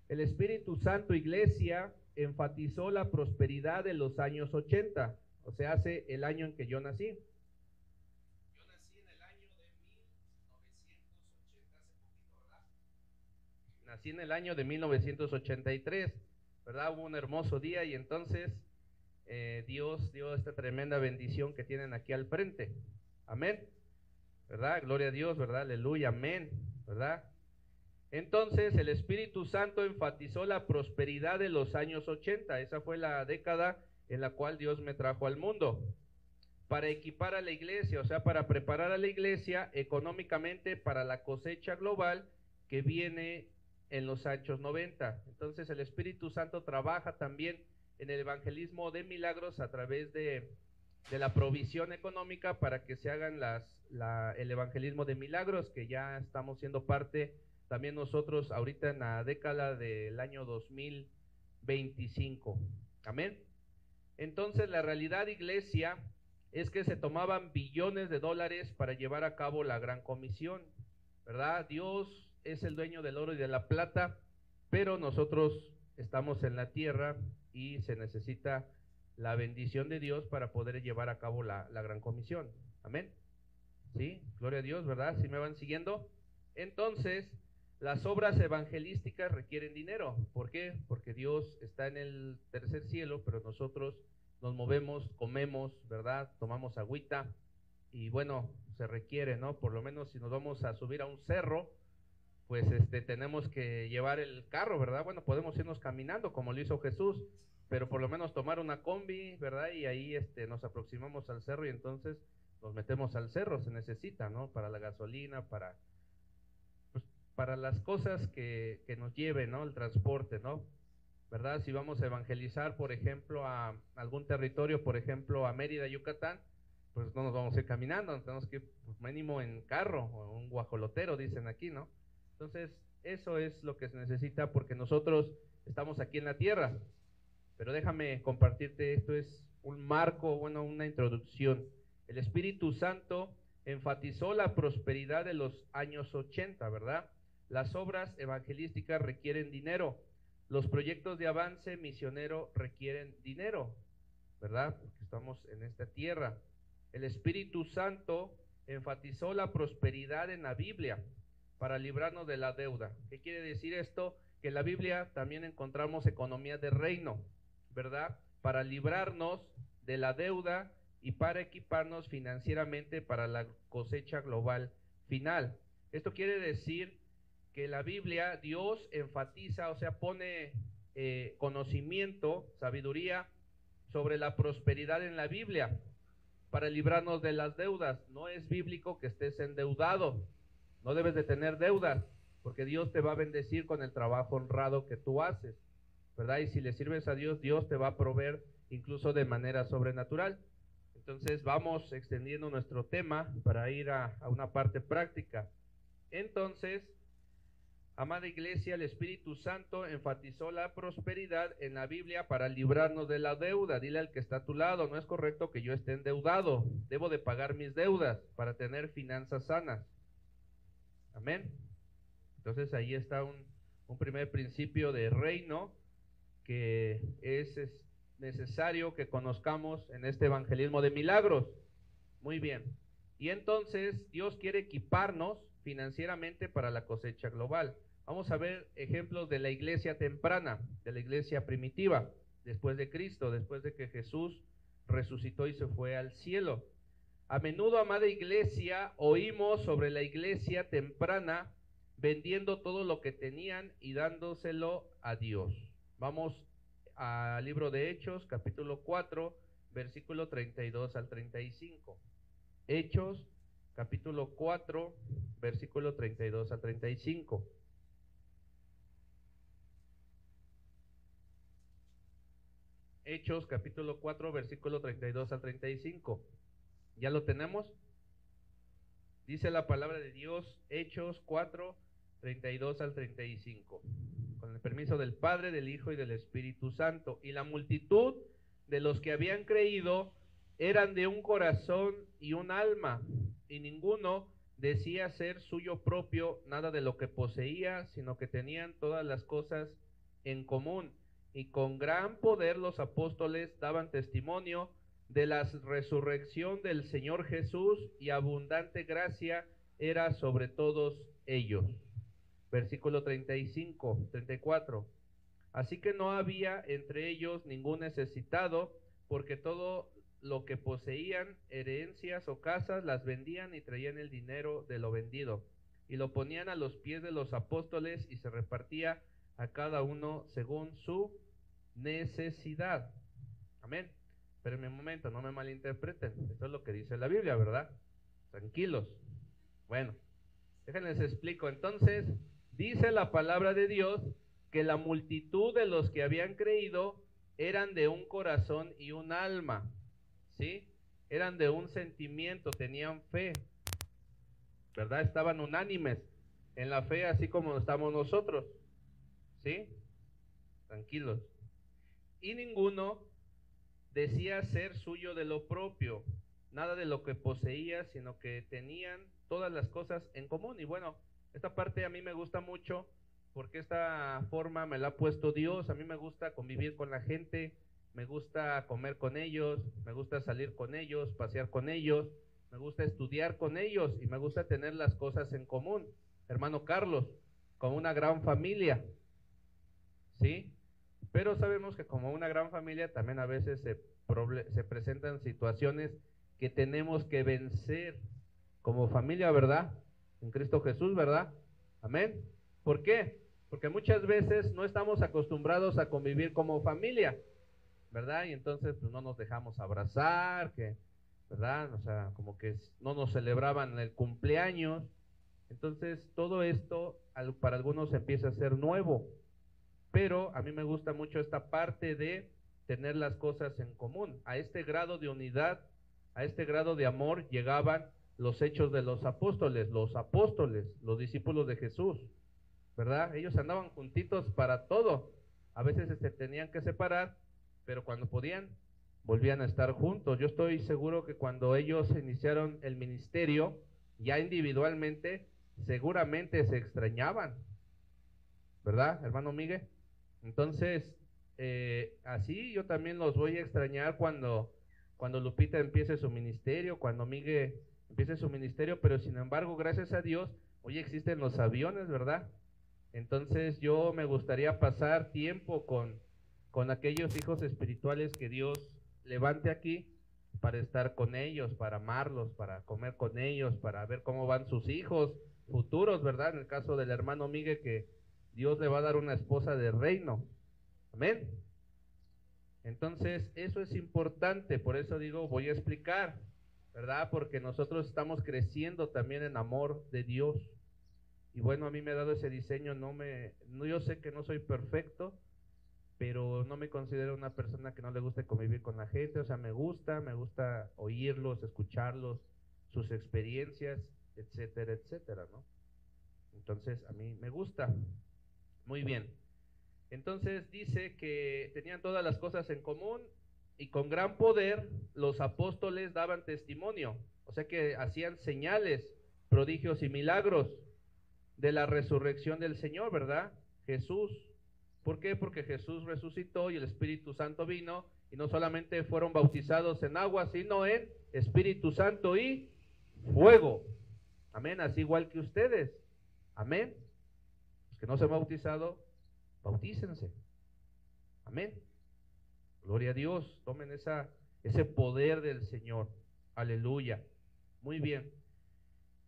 El Espíritu Santo, iglesia, enfatizó la prosperidad de los años 80, o sea, hace el año en que yo nací. Yo nací en el año de 1980, hace poquito, ¿verdad? Nací en el año de 1983, ¿verdad? Hubo un hermoso día y entonces Dios dio esta tremenda bendición que tienen aquí al frente. Amén. ¿Verdad? Gloria a Dios, ¿verdad? Aleluya, amén, ¿verdad? Entonces el Espíritu Santo enfatizó la prosperidad de los años 80. Esa fue la década en la cual Dios me trajo al mundo para equipar a la iglesia, o sea, para preparar a la iglesia económicamente para la cosecha global que viene en los años 90. Entonces el Espíritu Santo trabaja también en el evangelismo de milagros a través de la provisión económica para que se hagan el evangelismo de milagros, que ya estamos siendo parte también nosotros ahorita en la década del año 2025. Amén. Entonces la realidad, iglesia, es que se tomaban billones de dólares para llevar a cabo la gran comisión, ¿verdad? Dios es el dueño del oro y de la plata, pero nosotros estamos en la tierra y se necesita la bendición de Dios para poder llevar a cabo la gran comisión. Amén. Sí, gloria a Dios, ¿verdad? ¿Sí me van siguiendo? Entonces, las obras evangelísticas requieren dinero. ¿Por qué? Porque Dios está en el tercer cielo, pero nosotros nos movemos, comemos, ¿verdad? Tomamos agüita y bueno, se requiere, ¿no? Por lo menos si nos vamos a subir a un cerro, pues tenemos que llevar el carro, ¿verdad? Bueno, podemos irnos caminando como lo hizo Jesús, pero por lo menos tomar una combi, ¿verdad? Y ahí nos aproximamos al cerro y entonces nos metemos al cerro, se necesita, ¿no? Para la gasolina, pues, para las cosas que nos lleven, ¿no? El transporte, ¿no? ¿Verdad? Si vamos a evangelizar, por ejemplo, a algún territorio, por ejemplo, a Mérida, Yucatán, pues no nos vamos a ir caminando, tenemos que ir pues, mínimo en carro o un guajolotero, dicen aquí, ¿no? Entonces, eso es lo que se necesita porque nosotros estamos aquí en la tierra. Pero déjame compartirte, esto es un marco, bueno, una introducción. El Espíritu Santo enfatizó la prosperidad de los años 80, ¿verdad? Las obras evangelísticas requieren dinero. Los proyectos de avance misionero requieren dinero, ¿verdad? Porque estamos en esta tierra. El Espíritu Santo enfatizó la prosperidad en la Biblia para librarnos de la deuda. ¿Qué quiere decir esto? Que en la Biblia también encontramos economía de reino, ¿verdad? Para librarnos de la deuda y para equiparnos financieramente para la cosecha global final. Esto quiere decir que la Biblia, Dios enfatiza, o sea, pone conocimiento, sabiduría sobre la prosperidad en la Biblia para librarnos de las deudas. No es bíblico que estés endeudado, no debes de tener deudas, porque Dios te va a bendecir con el trabajo honrado que tú haces, ¿verdad? Y si le sirves a Dios, Dios te va a proveer incluso de manera sobrenatural. Entonces vamos extendiendo nuestro tema para ir a una parte práctica. Entonces, amada iglesia, el Espíritu Santo enfatizó la prosperidad en la Biblia para librarnos de la deuda. Dile al que está a tu lado, no es correcto que yo esté endeudado, debo de pagar mis deudas para tener finanzas sanas. Amén. Entonces ahí está un primer principio de reino que es necesario que conozcamos en este evangelismo de milagros. Muy bien. Y entonces Dios quiere equiparnos financieramente para la cosecha global. Vamos a ver ejemplos de la iglesia temprana, de la iglesia primitiva, después de Cristo, después de que Jesús resucitó y se fue al cielo. A menudo, amada iglesia, oímos sobre la iglesia temprana vendiendo todo lo que tenían y dándoselo a Dios. Vamos al libro de Hechos, capítulo 4, versículo 32 al 35. Hechos, capítulo 4, versículo 32 al 35. Hechos, capítulo 4, versículo 32 al 35. ¿Ya lo tenemos? Dice la palabra de Dios, Hechos 4, 32 al 35. Con el permiso del Padre, del Hijo y del Espíritu Santo. Y la multitud de los que habían creído eran de un corazón y un alma, y ninguno decía ser suyo propio nada de lo que poseía, sino que tenían todas las cosas en común, y con gran poder los apóstoles daban testimonio de la resurrección del Señor Jesús, y abundante gracia era sobre todos ellos. Versículo 35, 34. Así que no había entre ellos ningún necesitado, porque todo lo que poseían, herencias o casas, las vendían y traían el dinero de lo vendido, y lo ponían a los pies de los apóstoles, y se repartía a cada uno según su necesidad. Amén. Espérenme un momento, no me malinterpreten. Esto es lo que dice la Biblia, ¿verdad? Tranquilos. Bueno, déjenles explico. Entonces, dice la palabra de Dios que la multitud de los que habían creído eran de un corazón y un alma, ¿sí? Eran de un sentimiento, tenían fe, ¿verdad? Estaban unánimes en la fe, así como estamos nosotros, ¿sí? Tranquilos. Y ninguno decía ser suyo de lo propio, nada de lo que poseía, sino que tenían todas las cosas en común. Y bueno, esta parte a mí me gusta mucho, porque esta forma me la ha puesto Dios. A mí me gusta convivir con la gente, me gusta comer con ellos, me gusta salir con ellos, pasear con ellos, me gusta estudiar con ellos, y me gusta tener las cosas en común. Hermano Carlos, con una gran familia, ¿sí? Pero sabemos que como una gran familia también a veces se presentan situaciones que tenemos que vencer como familia, ¿verdad? En Cristo Jesús, ¿verdad? Amén. ¿Por qué? Porque muchas veces no estamos acostumbrados a convivir como familia, ¿verdad? Y entonces pues no nos dejamos abrazar, ¿verdad? O sea, como que no nos celebraban el cumpleaños. Entonces todo esto para algunos empieza a ser nuevo. Pero a mí me gusta mucho esta parte de tener las cosas en común. A este grado de unidad, a este grado de amor llegaban los hechos de los apóstoles, los discípulos de Jesús, ¿verdad? Ellos andaban juntitos para todo. A veces se tenían que separar, pero cuando podían, volvían a estar juntos. Yo estoy seguro que cuando ellos iniciaron el ministerio, ya individualmente, seguramente se extrañaban, ¿verdad, hermano Miguel? Entonces, así yo también los voy a extrañar cuando Lupita empiece su ministerio, cuando Miguel empiece su ministerio, pero sin embargo, gracias a Dios, hoy existen los aviones, ¿verdad? Entonces yo me gustaría pasar tiempo con aquellos hijos espirituales que Dios levante aquí, para estar con ellos, para amarlos, para comer con ellos, para ver cómo van sus hijos futuros, ¿verdad? En el caso del hermano Miguel, que Dios le va a dar una esposa de reino. Amén. Entonces, eso es importante, por eso digo, voy a explicar, ¿verdad? Porque nosotros estamos creciendo también en amor de Dios. Y bueno, a mí me ha dado ese diseño, yo sé que no soy perfecto, pero no me considero una persona que no le guste convivir con la gente. O sea, me gusta oírlos, escucharlos, sus experiencias, etcétera, etcétera, ¿no? Entonces, a mí me gusta. Muy bien. Entonces dice que tenían todas las cosas en común, y con gran poder los apóstoles daban testimonio, o sea que hacían señales, prodigios y milagros de la resurrección del Señor, ¿verdad? Jesús. ¿Por qué? Porque Jesús resucitó y el Espíritu Santo vino, y no solamente fueron bautizados en agua, sino en Espíritu Santo y fuego. Amén, así igual que ustedes. Amén. Los que no se han bautizado, bautícense. Amén. Gloria a Dios. Tomen ese poder del Señor. Aleluya. Muy bien.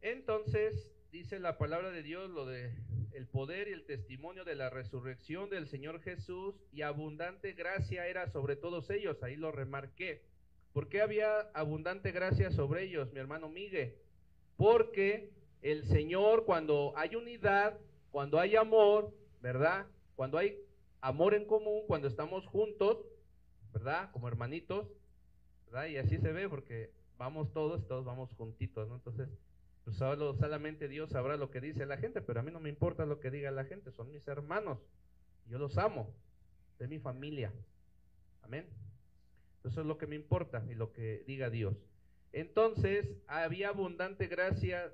Entonces, dice la palabra de Dios lo de el poder y el testimonio de la resurrección del Señor Jesús, y abundante gracia era sobre todos ellos. Ahí lo remarqué. ¿Por qué había abundante gracia sobre ellos, mi hermano Miguel? Porque el Señor, cuando hay unidad, cuando hay amor, ¿verdad? Cuando hay amor en común, cuando estamos juntos, ¿verdad? Como hermanitos, ¿verdad? Y así se ve, porque vamos todos vamos juntitos, ¿no? Entonces, pues solamente Dios sabrá lo que dice la gente, pero a mí no me importa lo que diga la gente, son mis hermanos, yo los amo, de mi familia. Amén. Eso es lo que me importa, y lo que diga Dios. Entonces, había abundante gracia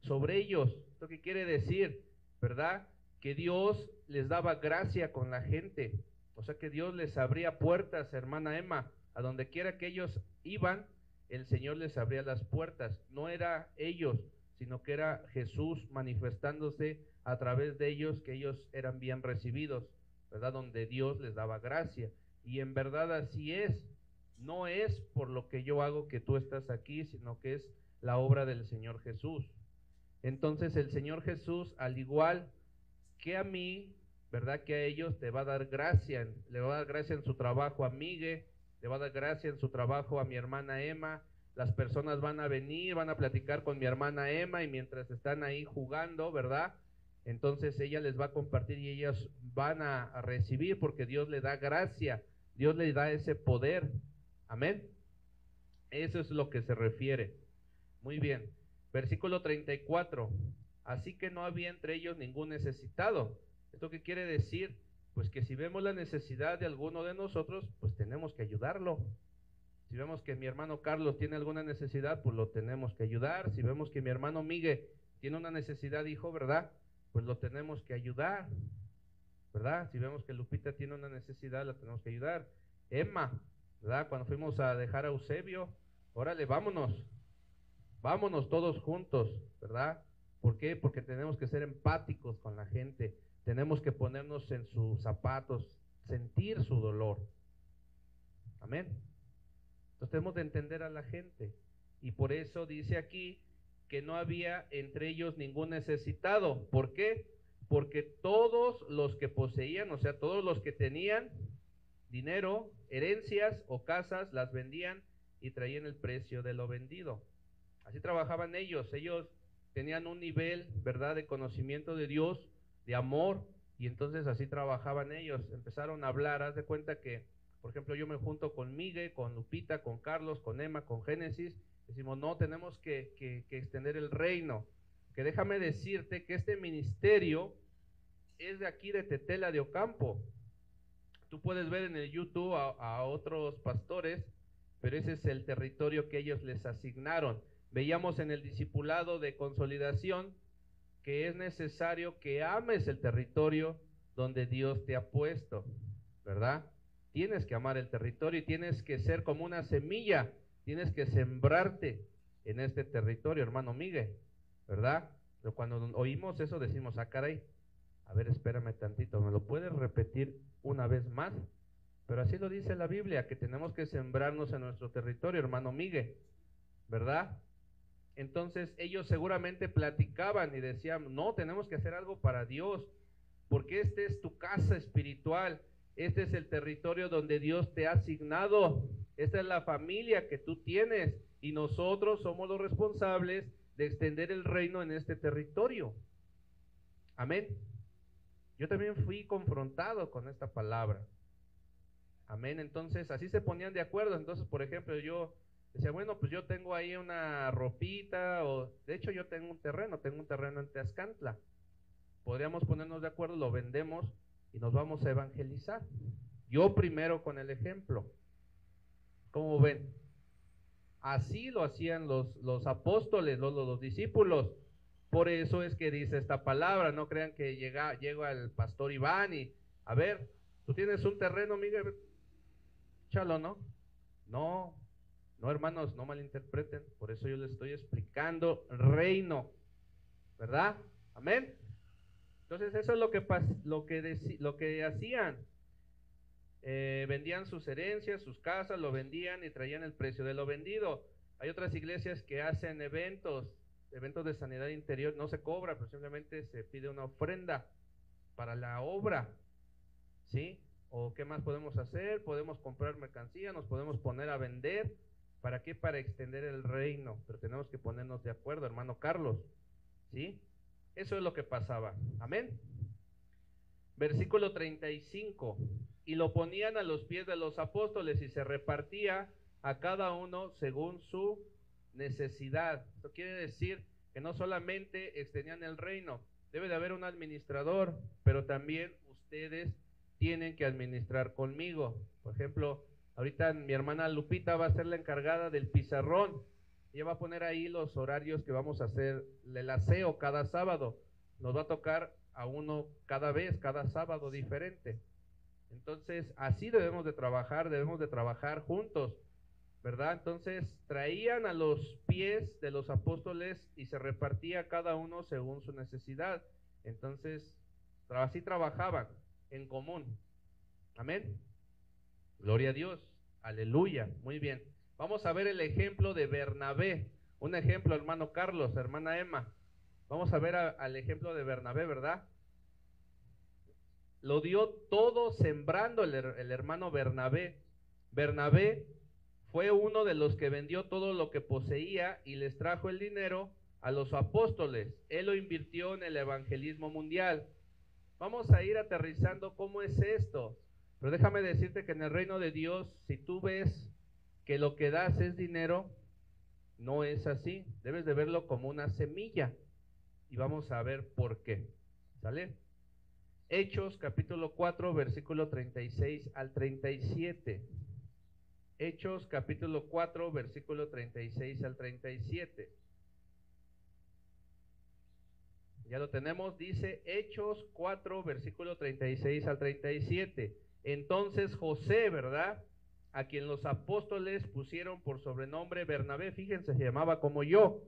sobre ellos. ¿Esto qué quiere decir? ¿Verdad? que Dios les daba gracia con la gente, o sea que Dios les abría puertas, hermana Emma, a donde quiera que ellos iban, el Señor les abría las puertas. No era ellos, sino que era Jesús manifestándose a través de ellos, que ellos eran bien recibidos, ¿verdad? Donde Dios les daba gracia. Y en verdad así es. No es por lo que yo hago que tú estás aquí, sino que es la obra del Señor Jesús. Entonces el Señor Jesús, al igual que a mí, ¿verdad? Que a ellos te va a dar gracia, le va a dar gracia en su trabajo a Miguel, le va a dar gracia en su trabajo a mi hermana Emma. Las personas van a venir, van a platicar con mi hermana Emma y mientras están ahí jugando, ¿verdad? Entonces ella les va a compartir y ellas van a recibir porque Dios le da gracia, Dios le da ese poder. Amén. Eso es lo que se refiere. Muy bien. Versículo 34. Así que no había entre ellos ningún necesitado. ¿Esto qué quiere decir? Pues que si vemos la necesidad de alguno de nosotros, pues tenemos que ayudarlo. Si vemos que mi hermano Carlos tiene alguna necesidad, pues lo tenemos que ayudar. Si vemos que mi hermano Miguel tiene una necesidad, hijo, ¿verdad? Pues lo tenemos que ayudar, ¿verdad? Si vemos que Lupita tiene una necesidad, la tenemos que ayudar. Emma, ¿verdad? Cuando fuimos a dejar a Eusebio, órale, vámonos todos juntos, ¿verdad? ¿Por qué? Porque tenemos que ser empáticos con la gente, tenemos que ponernos en sus zapatos, sentir su dolor. Amén. Entonces tenemos de entender a la gente, y por eso dice aquí que no había entre ellos ningún necesitado. ¿Por qué? Porque todos los que poseían, o sea, todos los que tenían dinero, herencias o casas, las vendían y traían el precio de lo vendido. Así trabajaban ellos tenían un nivel, ¿verdad?, de conocimiento de Dios, de amor, y entonces así trabajaban ellos. Empezaron a hablar, haz de cuenta que, por ejemplo, yo me junto con Miguel, con Lupita, con Carlos, con Emma, con Génesis, decimos, no, tenemos que extender el reino, que déjame decirte que este ministerio es de aquí de Tetela de Ocampo. Tú puedes ver en el YouTube a otros pastores, pero ese es el territorio que ellos les asignaron. Veíamos en el discipulado de consolidación que es necesario que ames el territorio donde Dios te ha puesto, ¿verdad? Tienes que amar el territorio y tienes que ser como una semilla, tienes que sembrarte en este territorio, hermano Miguel, ¿verdad? Pero cuando oímos eso decimos, ah, caray, a ver, espérame tantito, ¿me lo puedes repetir una vez más? Pero así lo dice la Biblia, que tenemos que sembrarnos en nuestro territorio, hermano Miguel, ¿verdad? Entonces ellos seguramente platicaban y decían, no, tenemos que hacer algo para Dios, porque esta es tu casa espiritual, este es el territorio donde Dios te ha asignado, esta es la familia que tú tienes y nosotros somos los responsables de extender el reino en este territorio. Amén. Yo también fui confrontado con esta palabra. Amén. Entonces así se ponían de acuerdo. Entonces, por ejemplo, yo decía, bueno, pues yo tengo ahí una ropita, o de hecho yo tengo un terreno en Tezcantla. Podríamos ponernos de acuerdo, lo vendemos y nos vamos a evangelizar. Yo primero con el ejemplo. ¿Cómo ven? Así lo hacían los apóstoles, los discípulos. Por eso es que dice esta palabra. No crean que llega el pastor Iván y, a ver, tú tienes un terreno, Miguel, échalo, ¿no? No, hermanos, no malinterpreten. Por eso yo les estoy explicando reino, ¿verdad? Amén. Entonces eso es lo que hacían. Vendían sus herencias, sus casas, lo vendían y traían el precio de lo vendido. Hay otras iglesias que hacen eventos de sanidad interior, no se cobra, pero simplemente se pide una ofrenda para la obra, ¿sí? ¿O qué más podemos hacer? Podemos comprar mercancía, nos podemos poner a vender. ¿Para qué? Para extender el reino, pero tenemos que ponernos de acuerdo, hermano Carlos, ¿sí? Eso es lo que pasaba. Amén. Versículo 35. Y lo ponían a los pies de los apóstoles y se repartía a cada uno según su necesidad. Esto quiere decir que no solamente extendían el reino, debe de haber un administrador, pero también ustedes tienen que administrar conmigo. Por ejemplo, ahorita mi hermana Lupita va a ser la encargada del pizarrón. Ella va a poner ahí los horarios que vamos a hacer el aseo cada sábado. Nos va a tocar a uno cada vez, cada sábado diferente. Entonces, así debemos de trabajar juntos, ¿verdad? Entonces, traían a los pies de los apóstoles y se repartía cada uno según su necesidad. Entonces, así trabajaban en común. Amén. Gloria a Dios. Aleluya. Muy bien. Vamos a ver el ejemplo de Bernabé. Un ejemplo, hermano Carlos, hermana Emma. Vamos a ver al ejemplo de Bernabé, ¿verdad? Lo dio todo sembrando el hermano Bernabé. Bernabé fue uno de los que vendió todo lo que poseía y les trajo el dinero a los apóstoles. Él lo invirtió en el evangelismo mundial. Vamos a ir aterrizando cómo es esto. Pero déjame decirte que en el reino de Dios, si tú ves que lo que das es dinero, no es así. Debes de verlo como una semilla. Y vamos a ver por qué. ¿Sale? Hechos capítulo 4, versículo 36 al 37. Hechos capítulo 4, versículo 36 al 37. Ya lo tenemos, dice Hechos 4, versículo 36 al 37. Entonces José, ¿verdad?, a quien los apóstoles pusieron por sobrenombre Bernabé, fíjense, se llamaba como yo,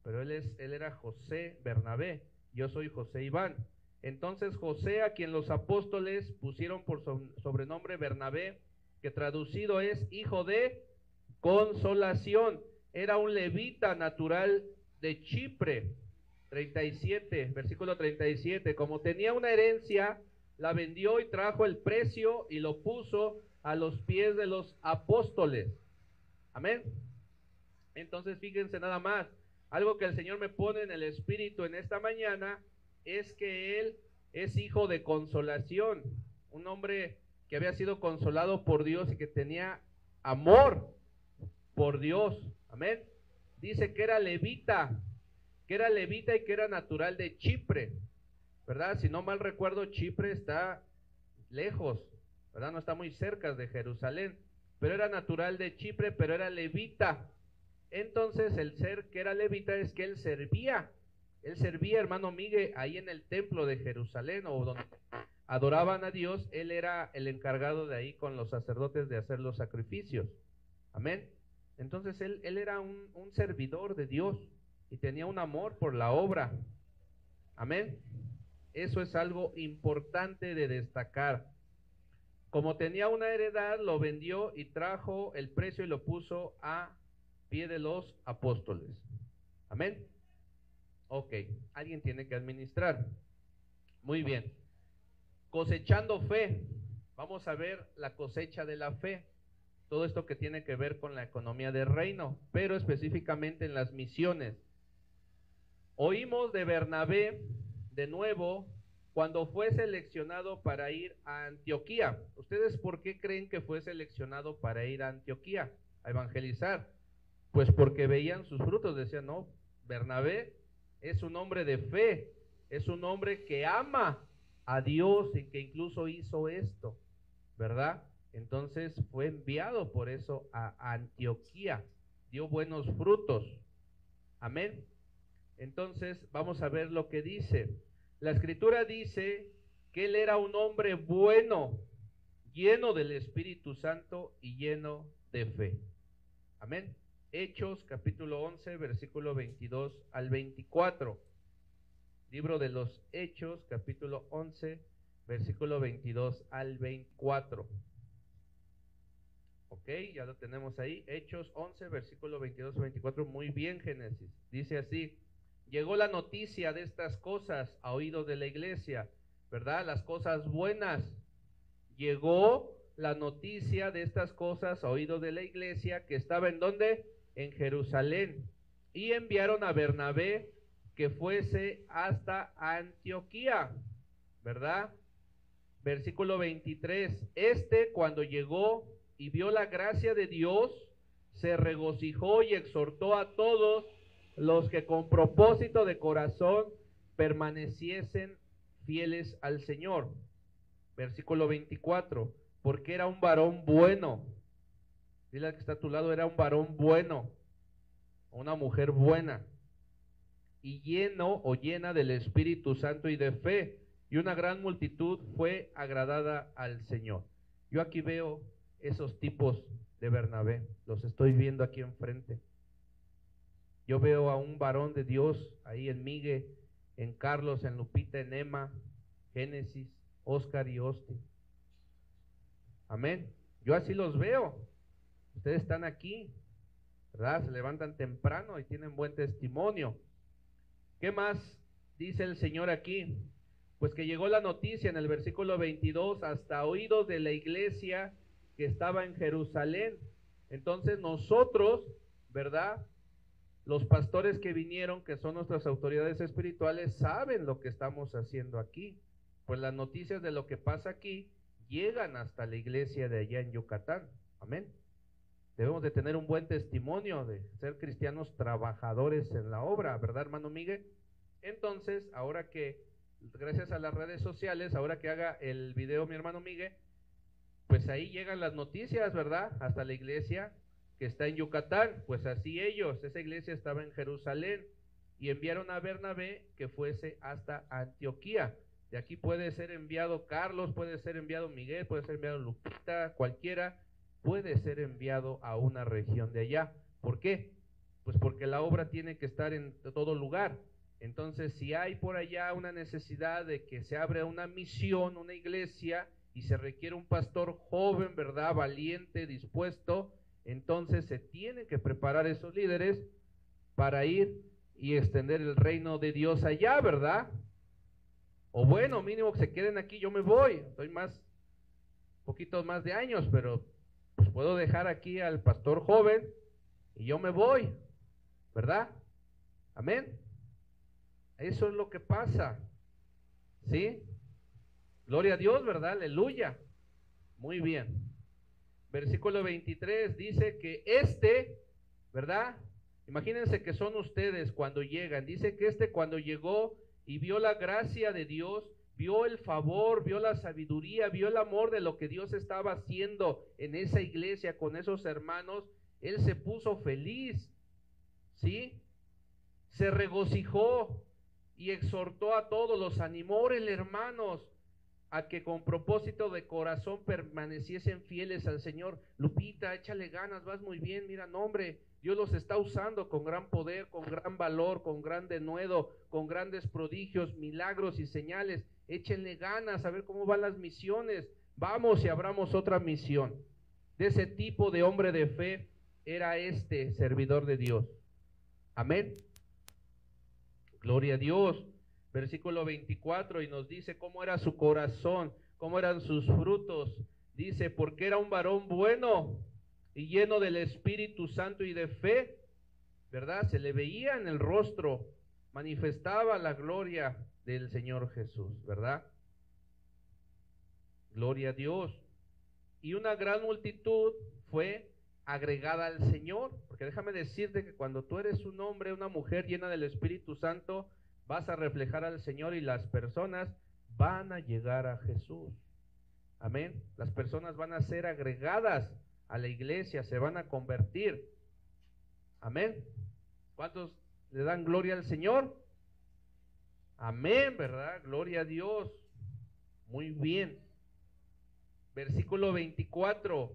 pero él era José Bernabé, yo soy José Iván. Entonces José, a quien los apóstoles pusieron por sobrenombre Bernabé, que traducido es hijo de consolación, era un levita natural de Chipre. 37, versículo 37, como tenía una herencia, la vendió y trajo el precio y lo puso a los pies de los apóstoles. Amén. Entonces fíjense nada más, algo que el Señor me pone en el espíritu en esta mañana es que él es hijo de consolación, un hombre que había sido consolado por Dios y que tenía amor por Dios. Amén. Dice que era levita y que era natural de Chipre, ¿verdad? Si no mal recuerdo, Chipre está lejos, ¿verdad? No está muy cerca de Jerusalén, pero era natural de Chipre, pero era levita. Entonces el ser que era levita es que él servía, hermano Miguel, ahí en el templo de Jerusalén, o donde adoraban a Dios. Él era el encargado de ahí con los sacerdotes de hacer los sacrificios. Amén. Entonces él era un servidor de Dios y tenía un amor por la obra. Amén. Eso es algo importante de destacar. Como tenía una heredad, lo vendió y trajo el precio y lo puso a pie de los apóstoles. Amén. Ok, alguien tiene que administrar. Muy bien. Cosechando fe. Vamos a ver la cosecha de la fe. Todo esto que tiene que ver con la economía del reino, pero específicamente en las misiones. Oímos de Bernabé de nuevo cuando fue seleccionado para ir a Antioquía. ¿Ustedes por qué creen que fue seleccionado para ir a Antioquía a evangelizar? Pues porque veían sus frutos, decían, no, Bernabé es un hombre de fe, es un hombre que ama a Dios y que incluso hizo esto, ¿verdad? Entonces fue enviado por eso a Antioquía, dio buenos frutos. Amén. Entonces vamos a ver lo que dice. La escritura dice que él era un hombre bueno, lleno del Espíritu Santo y lleno de fe. Amén. Hechos capítulo 11, versículo 22 al 24. Libro de los Hechos capítulo 11, versículo 22 al 24. Ok, ya lo tenemos ahí. Hechos 11, versículo 22 al 24. Muy bien, Génesis. Dice así: llegó la noticia de estas cosas a oídos de la iglesia, ¿verdad? Las cosas buenas. Llegó la noticia de estas cosas a oídos de la iglesia, que estaba ¿en dónde? En Jerusalén. Y enviaron a Bernabé que fuese hasta Antioquía, ¿verdad? Versículo 23. Cuando llegó y vio la gracia de Dios, se regocijó y exhortó a todos los que con propósito de corazón permaneciesen fieles al Señor. Versículo 24, porque era un varón bueno. Dile al que está a tu lado, era un varón bueno, una mujer buena. y lleno o llena del Espíritu Santo y de fe, y una gran multitud fue agradada al Señor. Yo aquí veo esos tipos de Bernabé, los estoy viendo aquí enfrente. Yo veo a un varón de Dios ahí en Migue, en Carlos, en Lupita, en Emma, Génesis, Oscar y Austin. Amén. Yo así los veo. Ustedes están aquí, ¿verdad? Se levantan temprano y tienen buen testimonio. ¿Qué más dice el Señor aquí? Pues que llegó la noticia en el versículo 22 hasta oídos de la iglesia que estaba en Jerusalén. Entonces nosotros, ¿verdad? Los pastores que vinieron, que son nuestras autoridades espirituales, saben lo que estamos haciendo aquí. Pues las noticias de lo que pasa aquí llegan hasta la iglesia de allá en Yucatán. Amén. Debemos de tener un buen testimonio de ser cristianos trabajadores en la obra, ¿verdad, hermano Miguel? Entonces, ahora que, gracias a las redes sociales, ahora que haga el video mi hermano Miguel, pues ahí llegan las noticias, ¿verdad? Hasta la iglesia que está en Yucatán. Pues así ellos, esa iglesia estaba en Jerusalén, y enviaron a Bernabé que fuese hasta Antioquía. De aquí puede ser enviado Carlos, puede ser enviado Miguel, puede ser enviado Lupita, cualquiera puede ser enviado a una región de allá. ¿Por qué? Pues porque la obra tiene que estar en todo lugar. Entonces, si hay por allá una necesidad de que se abra una misión, una iglesia, y se requiere un pastor joven, ¿verdad? Valiente, dispuesto, entonces se tienen que preparar esos líderes para ir y extender el reino de Dios allá, ¿verdad? O bueno, mínimo que se queden aquí, yo me voy, estoy poquitos más de años, pero pues puedo dejar aquí al pastor joven y yo me voy, ¿verdad? Amén. Eso es lo que pasa, ¿sí? Gloria a Dios, ¿verdad? Aleluya. Muy bien. Versículo 23 dice que ¿verdad? Imagínense que son ustedes cuando llegan. Dice que cuando llegó y vio la gracia de Dios, vio el favor, vio la sabiduría, vio el amor de lo que Dios estaba haciendo en esa iglesia con esos hermanos, él se puso feliz, ¿sí? Se regocijó y exhortó a todos, los animó, órale, hermanos, a que con propósito de corazón permaneciesen fieles al Señor. Lupita, échale ganas, vas muy bien, mira, no, hombre, Dios los está usando con gran poder, con gran valor, con gran denuedo, con grandes prodigios, milagros y señales. Échenle ganas a ver cómo van las misiones. Vamos y abramos otra misión. De ese tipo de hombre de fe era este servidor de Dios. Amén. Gloria a Dios. Versículo 24, y nos dice cómo era su corazón, cómo eran sus frutos. Dice, porque era un varón bueno y lleno del Espíritu Santo y de fe, ¿verdad? Se le veía en el rostro, manifestaba la gloria del Señor Jesús, ¿verdad? Gloria a Dios. Y una gran multitud fue agregada al Señor, porque déjame decirte que cuando tú eres un hombre, una mujer llena del Espíritu Santo, vas a reflejar al Señor y las personas van a llegar a Jesús. Amén. Las personas van a ser agregadas a la iglesia, se van a convertir. Amén. ¿Cuántos le dan gloria al Señor? Amén, ¿verdad? Gloria a Dios. Muy bien. Versículo 24.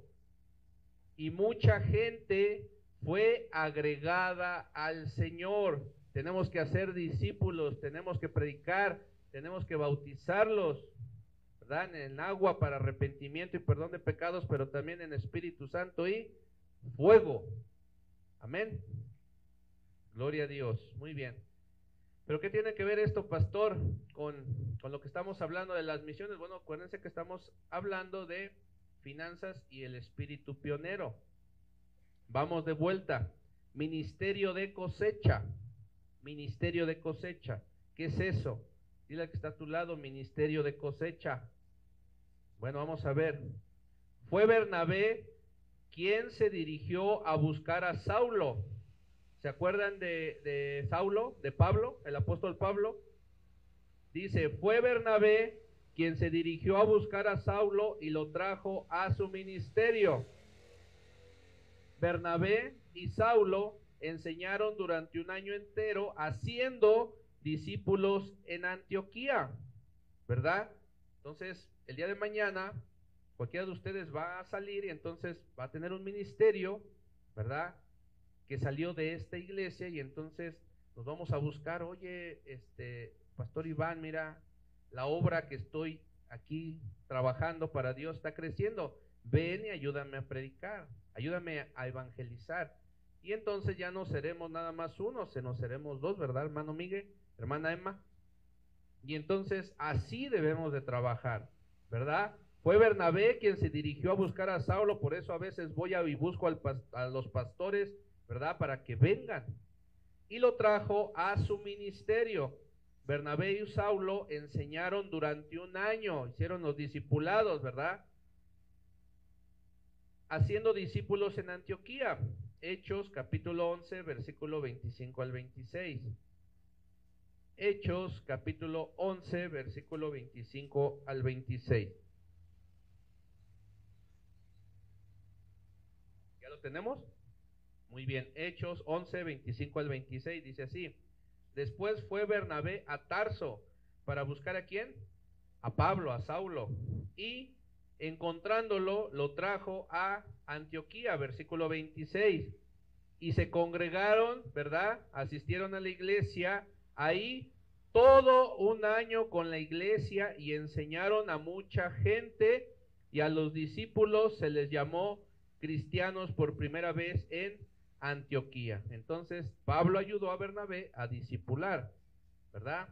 Y mucha gente fue agregada al Señor. Tenemos que hacer discípulos, tenemos que predicar, tenemos que bautizarlos, ¿verdad? En agua para arrepentimiento y perdón de pecados, pero también en Espíritu Santo y fuego. Amén. Gloria a Dios. Muy bien. ¿Pero qué tiene que ver esto, pastor, con lo que estamos hablando de las misiones? Bueno, acuérdense que estamos hablando de finanzas y el espíritu pionero. Vamos de vuelta. Ministerio de cosecha. Ministerio de cosecha. ¿Qué es eso? Dile al que está a tu lado, ministerio de cosecha. Bueno, vamos a ver. Fue Bernabé quien se dirigió a buscar a Saulo. ¿Se acuerdan de Saulo, de Pablo, el apóstol Pablo? Dice, fue Bernabé quien se dirigió a buscar a Saulo y lo trajo a su ministerio. Bernabé y Saulo enseñaron durante un año entero haciendo discípulos en Antioquía, ¿verdad? Entonces, el día de mañana, cualquiera de ustedes va a salir y entonces va a tener un ministerio, ¿verdad? Que salió de esta iglesia y entonces nos vamos a buscar, oye, Pastor Iván, mira, la obra que estoy aquí trabajando para Dios está creciendo, ven y ayúdame a predicar, ayúdame a evangelizar. Y entonces ya no seremos nada más uno, nos seremos dos, ¿verdad, hermano Miguel, hermana Emma? Y entonces así debemos de trabajar, ¿verdad? Fue Bernabé quien se dirigió a buscar a Saulo, por eso a veces voy y busco a los pastores, ¿verdad? Para que vengan. Y lo trajo a su ministerio. Bernabé y Saulo enseñaron durante un año, hicieron los discipulados, ¿verdad? Haciendo discípulos en Antioquía. Hechos capítulo 11, versículo 25 al 26. Hechos capítulo 11, versículo 25 al 26. ¿Ya lo tenemos? Muy bien, Hechos 11, 25 al 26, dice así. Después fue Bernabé a Tarso para buscar ¿a quién? A Pablo, a Saulo. Y encontrándolo, lo trajo a Antioquía, versículo 26. Y se congregaron, ¿verdad? Asistieron a la iglesia ahí todo un año con la iglesia y enseñaron a mucha gente, y a los discípulos se les llamó cristianos por primera vez en Antioquía. Entonces Pablo ayudó a Bernabé a discipular, ¿verdad?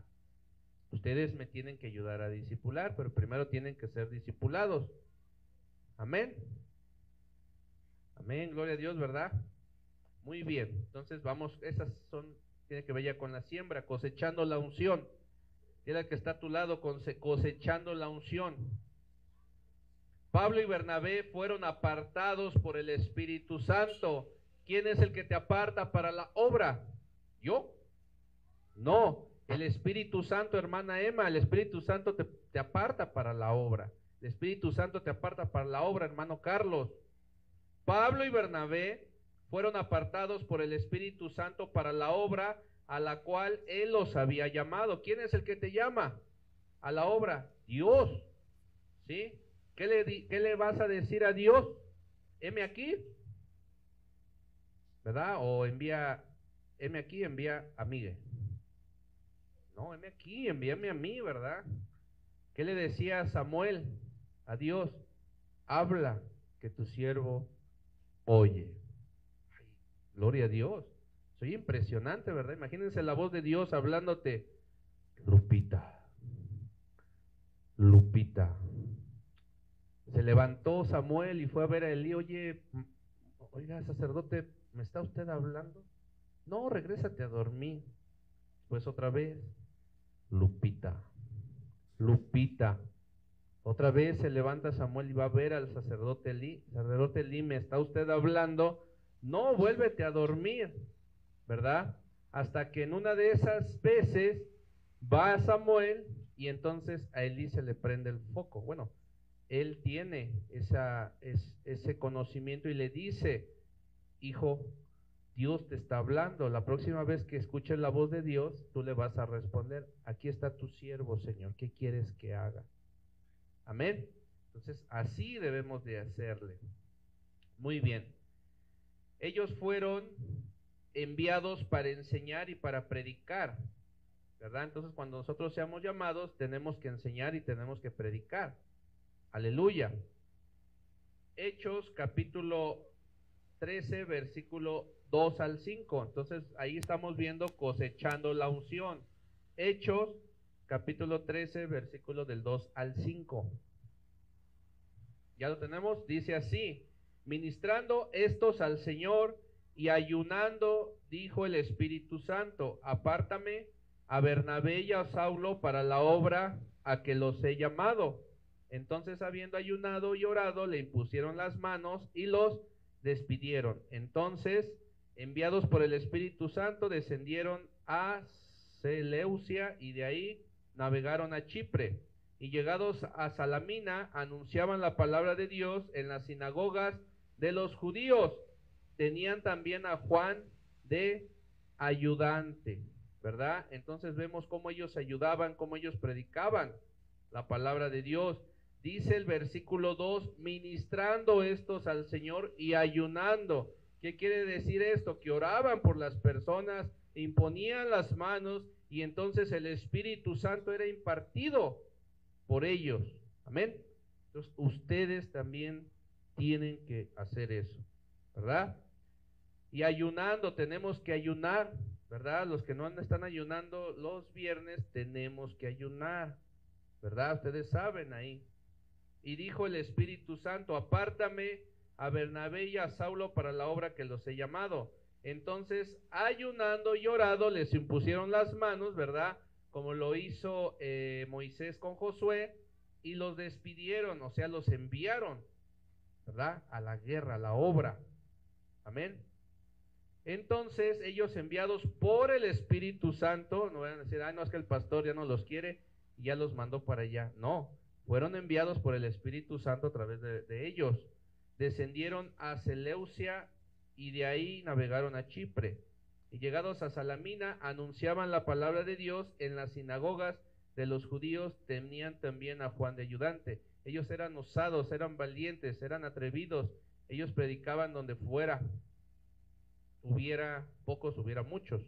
Ustedes me tienen que ayudar a discipular, pero primero tienen que ser discipulados. Amén. Amén, gloria a Dios, ¿verdad? Muy bien, entonces vamos, esas son, tiene que ver ya con la siembra, cosechando la unción. Dile al que está a tu lado, cosechando la unción. Pablo y Bernabé fueron apartados por el Espíritu Santo. ¿Quién es el que te aparta para la obra? ¿Yo? No, el Espíritu Santo, hermana Emma, el Espíritu Santo te aparta para la obra. El Espíritu Santo te aparta para la obra, hermano Carlos. Pablo y Bernabé fueron apartados por el Espíritu Santo para la obra a la cual Él los había llamado. ¿Quién es el que te llama a la obra? Dios. ¿Sí? ¿Qué le vas a decir a Dios? Heme aquí, ¿verdad? O heme aquí, envía a Miguel. No, heme aquí, envíame a mí, ¿verdad? ¿Qué le decía Samuel a Dios? Habla, que tu siervo oye. Ay, gloria a Dios. Soy impresionante, ¿verdad? Imagínense la voz de Dios hablándote. Lupita, Lupita. Se levantó Samuel y fue a ver a Elí. Oiga, sacerdote, ¿me está usted hablando? No, regrésate a dormir. Pues otra vez, Lupita, Lupita. Otra vez se levanta Samuel y va a ver al sacerdote Elí. Sacerdote Elí, ¿me está usted hablando? No, vuélvete a dormir, ¿verdad? Hasta que en una de esas veces va a Samuel y entonces a Elí se le prende el foco. Bueno, él tiene ese conocimiento y le dice, hijo, Dios te está hablando. La próxima vez que escuches la voz de Dios, tú le vas a responder, aquí está tu siervo, Señor, ¿qué quieres que haga? Amén. Entonces, así debemos de hacerle. Muy bien. Ellos fueron enviados para enseñar y para predicar, ¿verdad? Entonces, cuando nosotros seamos llamados, tenemos que enseñar y tenemos que predicar. Aleluya. Hechos capítulo 13, versículo 2 al 5. Entonces, ahí estamos viendo cosechando la unción. Hechos capítulo 13, versículo del 2 al 5. ¿Ya lo tenemos? Dice así: ministrando estos al Señor y ayunando, dijo el Espíritu Santo, apártame a Bernabé y a Saulo para la obra a que los he llamado. Entonces, habiendo ayunado y orado, le impusieron las manos y los despidieron. Entonces, enviados por el Espíritu Santo, descendieron a Seleucia y de ahí navegaron a Chipre. Y llegados a Salamina, anunciaban la palabra de Dios en las sinagogas de los judíos. Tenían también a Juan de ayudante, ¿verdad? Entonces vemos cómo ellos ayudaban, cómo ellos predicaban la palabra de Dios. Dice el versículo 2, ministrando estos al Señor y ayunando. ¿Qué quiere decir esto? Que oraban por las personas, imponían las manos y entonces el Espíritu Santo era impartido por ellos. Amén. Entonces ustedes también tienen que hacer eso, ¿verdad? Y ayunando, tenemos que ayunar, ¿verdad? Los que no están ayunando los viernes, tenemos que ayunar, ¿verdad? Ustedes saben ahí. Y dijo el Espíritu Santo, apártame a Bernabé y a Saulo para la obra que los he llamado. Entonces, ayunando y orando, les impusieron las manos, ¿verdad? Como lo hizo Moisés con Josué, y los despidieron, o sea, los enviaron, ¿verdad? A la guerra, a la obra. Amén. Entonces, ellos enviados por el Espíritu Santo, no van a decir, no, es que el pastor ya no los quiere y ya los mandó para allá. No, fueron enviados por el Espíritu Santo a través de ellos. Descendieron a Seleucia y de ahí navegaron a Chipre. Y llegados a Salamina, anunciaban la palabra de Dios en las sinagogas de los judíos, tenían también a Juan de ayudante. Ellos eran osados, eran valientes, eran atrevidos, ellos predicaban donde fuera, hubiera pocos, hubiera muchos.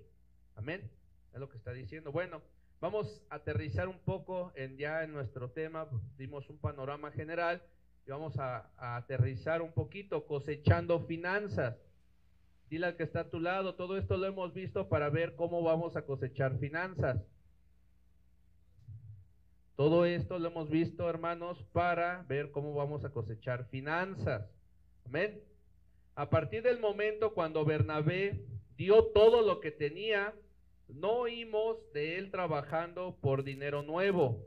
Amén, es lo que está diciendo. Bueno, vamos a aterrizar un poco ya en nuestro tema, dimos un panorama general y vamos a aterrizar un poquito, cosechando finanzas. Dile al que está a tu lado, todo esto lo hemos visto para ver cómo vamos a cosechar finanzas. Todo esto lo hemos visto, hermanos, para ver cómo vamos a cosechar finanzas. Amén. A partir del momento cuando Bernabé dio todo lo que tenía, no oímos de él trabajando por dinero nuevo.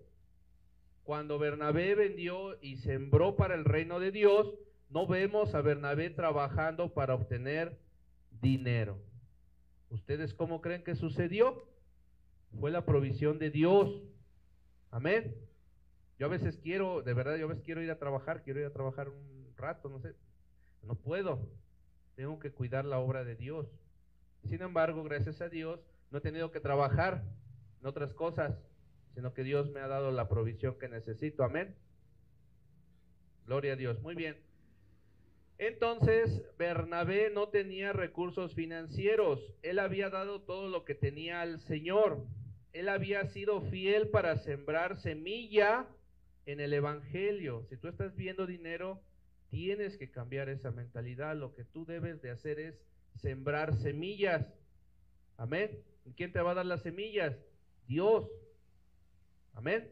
Cuando Bernabé vendió y sembró para el reino de Dios, no vemos a Bernabé trabajando para obtener dinero. ¿Ustedes cómo creen que sucedió? Fue la provisión de Dios. Amén. Yo a veces quiero, de verdad, yo a veces quiero ir a trabajar un rato, no sé, no puedo. Tengo que cuidar la obra de Dios. Sin embargo, gracias a Dios, no he tenido que trabajar en otras cosas, sino que Dios me ha dado la provisión que necesito. Amén. Gloria a Dios. Muy bien. Entonces, Bernabé no tenía recursos financieros. Él había dado todo lo que tenía al Señor. Él había sido fiel para sembrar semilla en el Evangelio. Si tú estás viendo dinero, tienes que cambiar esa mentalidad. Lo que tú debes de hacer es sembrar semillas. Amén. ¿Y quién te va a dar las semillas? Dios. Amén.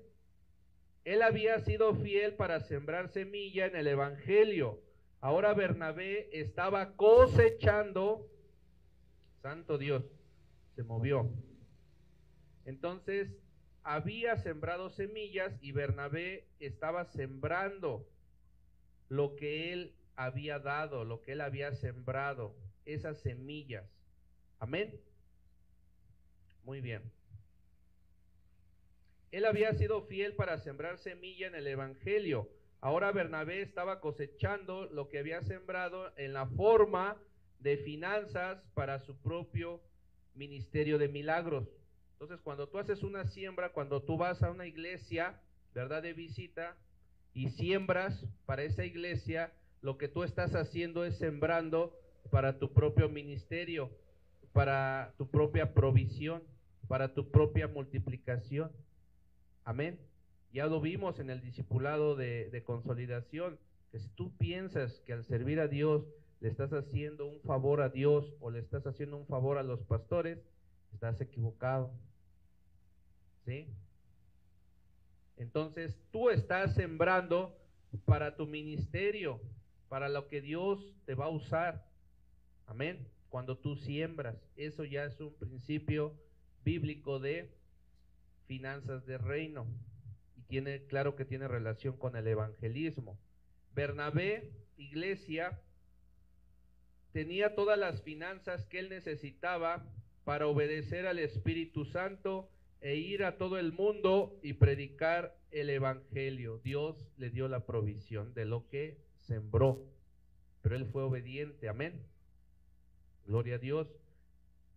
Él había sido fiel para sembrar semilla en el Evangelio. Ahora Bernabé estaba cosechando. Santo Dios, se movió. Entonces, había sembrado semillas y Bernabé estaba sembrando lo que él había dado, lo que él había sembrado, esas semillas. Amén. Muy bien. Él había sido fiel para sembrar semilla en el Evangelio. Ahora Bernabé estaba cosechando lo que había sembrado en la forma de finanzas para su propio ministerio de milagros. Entonces, cuando tú haces una siembra, cuando tú vas a una iglesia, ¿verdad?, de visita, y siembras para esa iglesia, lo que tú estás haciendo es sembrando para tu propio ministerio, para tu propia provisión, para tu propia multiplicación. Amén. Ya lo vimos en el discipulado de consolidación, que si tú piensas que al servir a Dios le estás haciendo un favor a Dios o le estás haciendo un favor a los pastores, estás equivocado. ¿Sí? Entonces tú estás sembrando para tu ministerio, para lo que Dios te va a usar. Amén. Cuando tú siembras, eso ya es un principio bíblico de finanzas de reino y tiene, claro que tiene relación con el evangelismo. Bernabé, iglesia, tenía todas las finanzas que él necesitaba para obedecer al Espíritu Santo e ir a todo el mundo y predicar el evangelio. Dios le dio la provisión de lo que sembró, pero él fue obediente. Amén. Gloria a Dios.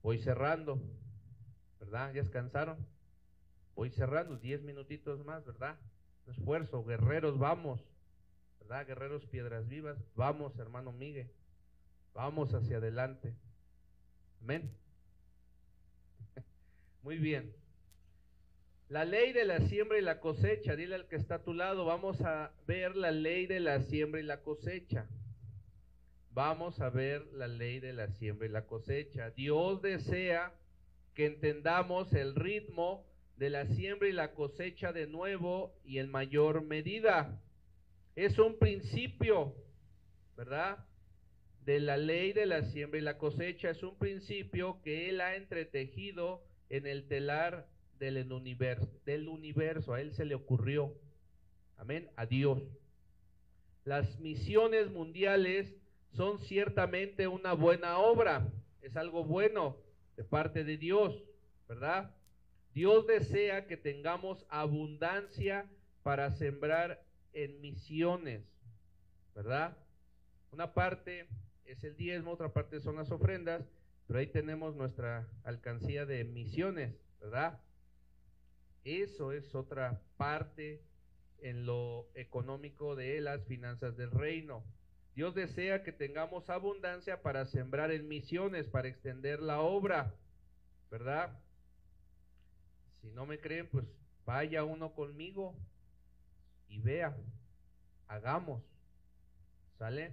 Voy cerrando, ¿verdad? ¿Ya descansaron? Voy cerrando, 10 minutitos más, ¿verdad? Esfuerzo, guerreros, vamos, ¿verdad? Guerreros Piedras Vivas, vamos, hermano Miguel, vamos hacia adelante. Amén. Muy bien. La ley de la siembra y la cosecha, dile al que está a tu lado, vamos a ver la ley de la siembra y la cosecha. Vamos a ver la ley de la siembra y la cosecha. Dios desea que entendamos el ritmo de la siembra y la cosecha de nuevo y en mayor medida. Es un principio, ¿verdad? De la ley de la siembra y la cosecha. Es un principio que Él ha entretejido en el telar del universo. A Él se le ocurrió. Amén. A Dios. Las misiones mundiales son ciertamente una buena obra. Es algo bueno de parte de Dios, ¿verdad? Dios desea que tengamos abundancia para sembrar en misiones, ¿verdad? Una parte es el diezmo, otra parte son las ofrendas, pero ahí tenemos nuestra alcancía de misiones, ¿verdad? Eso es otra parte en lo económico de las finanzas del reino. Dios desea que tengamos abundancia para sembrar en misiones, para extender la obra, ¿verdad? Si no me creen, pues vaya uno conmigo y vea, hagamos, ¿sale?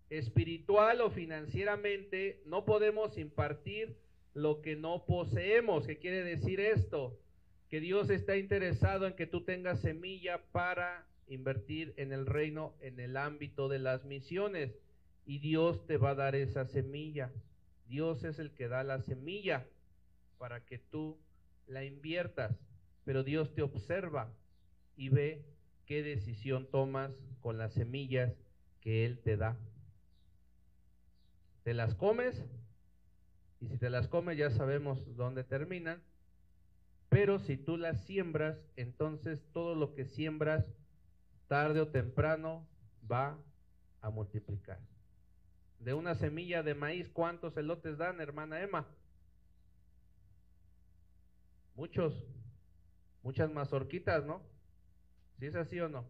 Espiritual o financieramente no podemos impartir lo que no poseemos. ¿Qué quiere decir esto? Que Dios está interesado en que tú tengas semilla para invertir en el reino, en el ámbito de las misiones, y Dios te va a dar esa semilla. Dios es el que da la semilla para que tú la inviertas, pero Dios te observa y ve qué decisión tomas con las semillas que Él te da. ¿Te las comes? Y si te las comes ya sabemos dónde terminan, pero si tú las siembras, entonces todo lo que siembras tarde o temprano va a multiplicar. De una semilla de maíz, ¿cuántos elotes dan, hermana Emma? Muchos, muchas mazorquitas, ¿no? ¿Sí es así o no?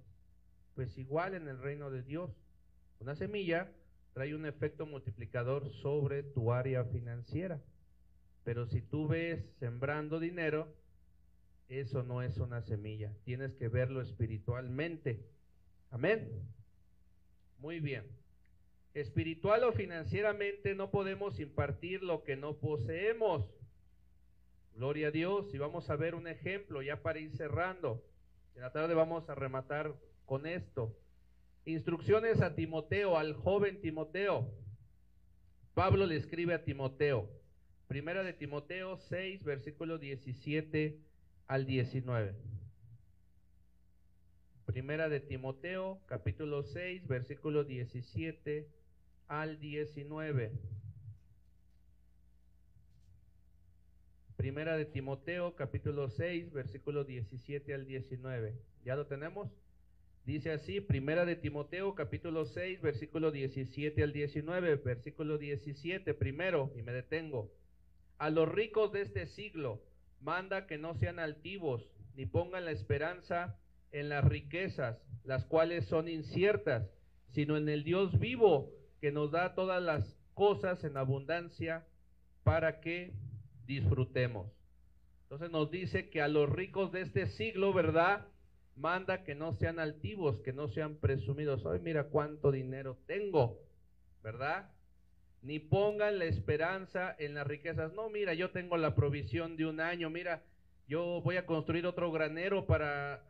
Pues igual en el reino de Dios, una semilla trae un efecto multiplicador sobre tu área financiera, pero si tú ves sembrando dinero, eso no es una semilla, tienes que verlo espiritualmente. Amén. Muy bien. Espiritual o financieramente no podemos impartir lo que no poseemos. Gloria a Dios. Y vamos a ver un ejemplo ya para ir cerrando. En la tarde vamos a rematar con esto. Instrucciones a Timoteo, al joven Timoteo. Pablo le escribe a Timoteo. Primera de Timoteo 6, versículo 17 al 19. Primera de Timoteo, capítulo 6, versículo 17 al 19. Primera de Timoteo, capítulo 6, versículo 17 al 19. ¿Ya lo tenemos? Dice así, Primera de Timoteo, capítulo 6, versículo 17 al 19. Versículo 17, primero, y me detengo. A los ricos de este siglo, manda que no sean altivos, ni pongan la esperanza en las riquezas, las cuales son inciertas, sino en el Dios vivo, que nos da todas las cosas en abundancia para que disfrutemos. Entonces nos dice que a los ricos de este siglo, ¿verdad?, manda que no sean altivos, que no sean presumidos. Ay, mira cuánto dinero tengo, ¿verdad? Ni pongan la esperanza en las riquezas. No, mira, yo tengo la provisión de un año, mira, yo voy a construir otro granero para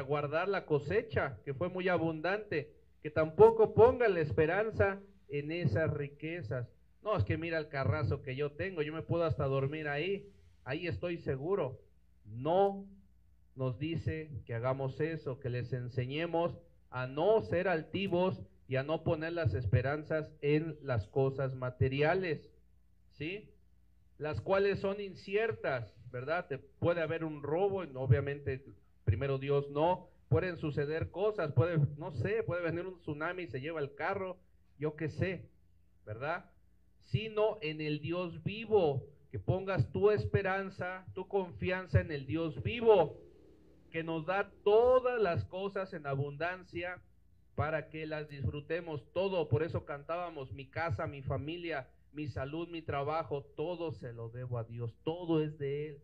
guardar la cosecha, que fue muy abundante. Que tampoco pongan la esperanza en esas riquezas. No, es que mira el carrazo que yo tengo, yo me puedo hasta dormir ahí estoy seguro. No nos dice que hagamos eso, que les enseñemos a no ser altivos y a no poner las esperanzas en las cosas materiales, ¿sí? Las cuales son inciertas, ¿verdad? Te puede haber un robo, obviamente, primero Dios no, pueden suceder cosas, no sé, puede venir un tsunami y se lleva el carro, yo qué sé, ¿verdad? sino en el Dios vivo, que pongas tu esperanza, tu confianza en el Dios vivo, que nos da todas las cosas en abundancia para que las disfrutemos todo. Por eso cantábamos: mi casa, mi familia, mi salud, mi trabajo, todo se lo debo a Dios, todo es de Él.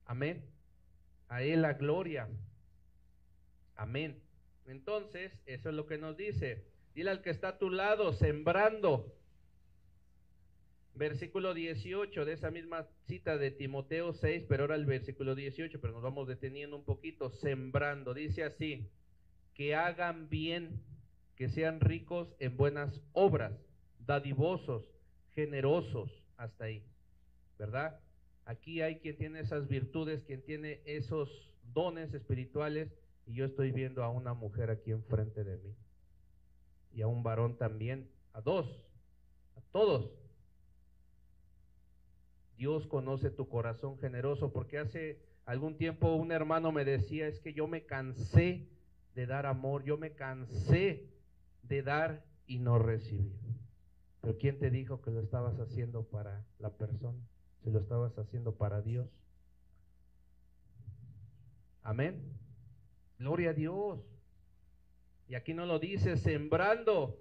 Amén. A Él la gloria. Amén. Entonces, eso es lo que nos dice. Dile al que está a tu lado: sembrando. Versículo 18 de esa misma cita de Timoteo 6, pero ahora el versículo 18, pero nos vamos deteniendo un poquito. Sembrando, dice así: que hagan bien, que sean ricos en buenas obras, dadivosos, generosos, hasta ahí, ¿verdad? Aquí hay quien tiene esas virtudes, quien tiene esos dones espirituales, y yo estoy viendo a una mujer aquí enfrente de mí, y a un varón también, a dos, a todos. Dios conoce tu corazón generoso, porque hace algún tiempo un hermano me decía: es que yo me cansé de dar amor, yo me cansé de dar y no recibir. Pero ¿quién te dijo que lo estabas haciendo para la persona? Si lo estabas haciendo para Dios. Amén. Gloria a Dios. Y aquí no lo dice: sembrando,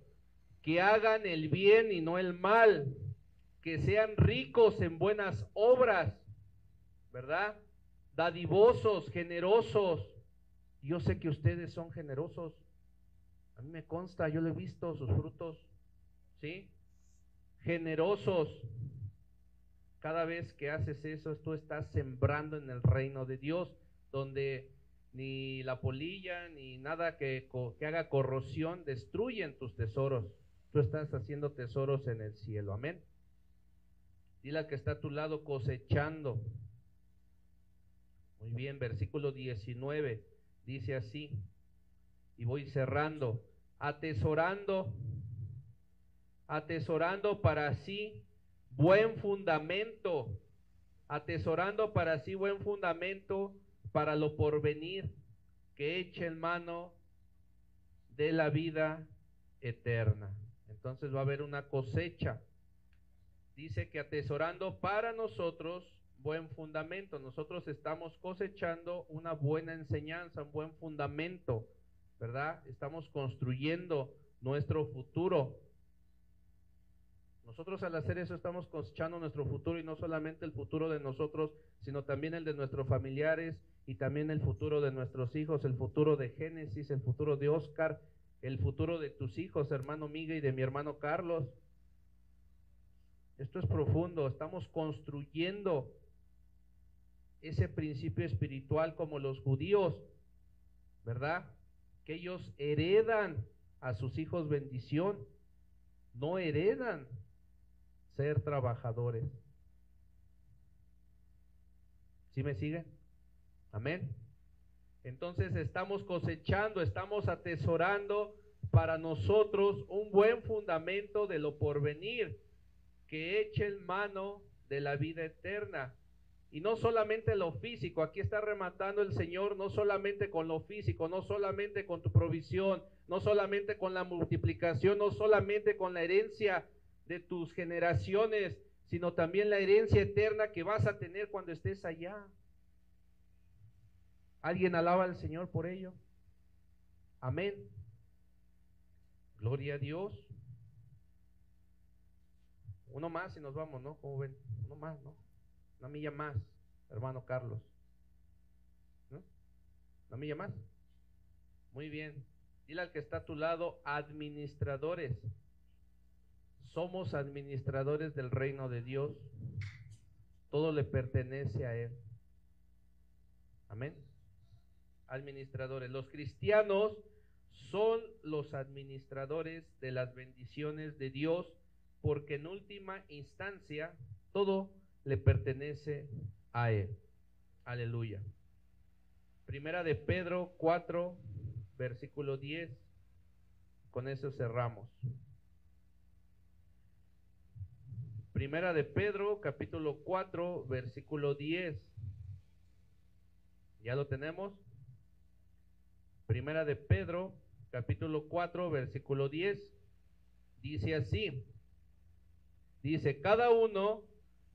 que hagan el bien y no el mal, que sean ricos en buenas obras, ¿verdad? Dadivosos, generosos. Yo sé que ustedes son generosos. A mí me consta, yo lo he visto, sus frutos, ¿sí? Generosos. Cada vez que haces eso, tú estás sembrando en el reino de Dios, donde ni la polilla ni nada que haga corrosión destruyen tus tesoros. Tú estás haciendo tesoros en el cielo. Amén. Dile al que está a tu lado: cosechando. Muy bien, versículo 19 dice así, y voy cerrando: atesorando para sí buen fundamento, atesorando para sí buen fundamento para lo porvenir, que eche en mano de la vida eterna. Entonces va a haber una cosecha. Dice que atesorando para nosotros buen fundamento. Nosotros estamos cosechando una buena enseñanza, un buen fundamento, ¿verdad? Estamos construyendo nuestro futuro. Nosotros al hacer eso estamos cosechando nuestro futuro, y no solamente el futuro de nosotros, sino también el de nuestros familiares, y también el futuro de nuestros hijos, el futuro de Génesis, el futuro de Oscar, el futuro de tus hijos, hermano Miguel, y de mi hermano Carlos. Esto es profundo. Estamos construyendo ese principio espiritual como los judíos, ¿verdad? Que ellos heredan a sus hijos bendición, no heredan ser trabajadores. ¿Sí me siguen? Amén. Entonces estamos cosechando, estamos atesorando para nosotros un buen fundamento de lo porvenir, que eche en mano de la vida eterna. Y no solamente lo físico, aquí está rematando el Señor, no solamente con lo físico, no solamente con tu provisión, no solamente con la multiplicación, no solamente con la herencia de tus generaciones, sino también la herencia eterna que vas a tener cuando estés allá. ¿Alguien alaba al Señor por ello? Amén. Gloria a Dios. Uno más y nos vamos, ¿no? ¿Cómo ven? Uno más, ¿no? Una milla más, hermano Carlos. ¿No? ¿Una milla más? Muy bien. Dile al que está a tu lado: administradores. Somos administradores del reino de Dios. Todo le pertenece a Él. Amén. Administradores. Los cristianos son los administradores de las bendiciones de Dios, porque en última instancia todo le pertenece a Él. Aleluya. Primera de Pedro 4, versículo 10. Con eso cerramos. Primera de Pedro, capítulo 4, versículo 10. ¿Ya lo tenemos? Primera de Pedro, capítulo 4, versículo 10. Dice así: Dice, cada uno,